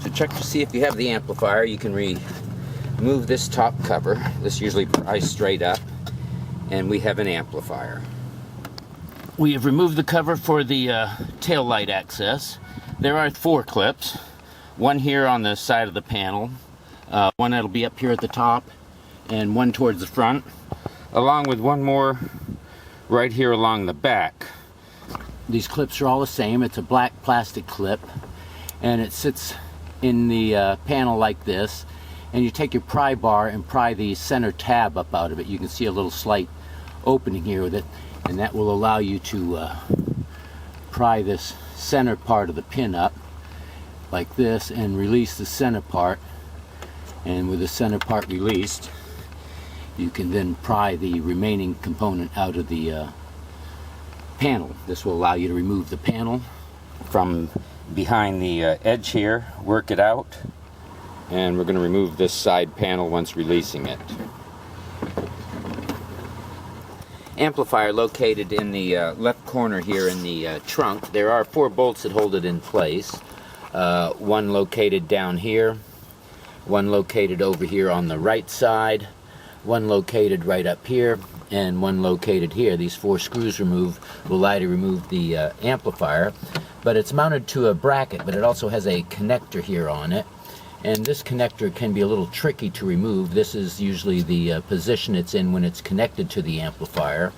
To check to see if you have the amplifier, you can remove this top cover. This usually pries straight up, and we have an amplifier. We have removed the cover for the tail light access. There are 4 clips, one here on the side of the panel, one that'll be up here at the top, and one towards the front, along with one more right here along the back. These clips are all the same. It's a black plastic clip, and it sits in the panel like this, and you take your pry bar and pry the center tab up out of it. You can see a little slight opening here with it, and that will allow you to pry this center part of the pin up like this and release the center part, and with the center part released you can then pry the remaining component out of the panel. This will allow you to remove the panel from behind the edge here, work it out, and we're going to remove this side panel once releasing it. Amplifier located in the left corner here in the trunk. There are 4 bolts that hold it in place. One located down here, one located over here on the right side, one located right up here, and one located here. These 4 screws will allow you to remove the amplifier, but it's mounted to a bracket, but it also has a connector here on it, and this connector can be a little tricky to remove. This is usually the position it's in when it's connected to the amplifier,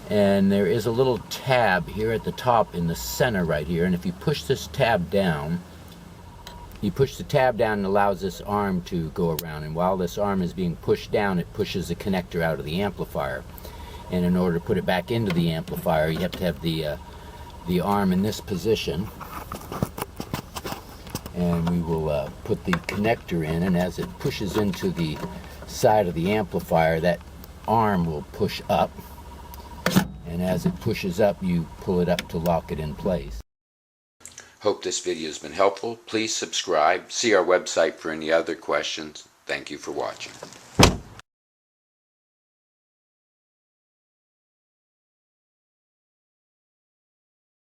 and there is a little tab here at the top in the center right here, and if you push this tab down, you push the tab down and allows this arm to go around, and while this arm is being pushed down, it pushes the connector out of the amplifier, and in order to put it back into the amplifier you have to have the arm in this position, and we will put the connector in, and as it pushes into the side of the amplifier, that arm will push up, and as it pushes up you pull it up to lock it in place. Hope this video has been helpful. Please subscribe. See our website for any other questions. Thank you for watching.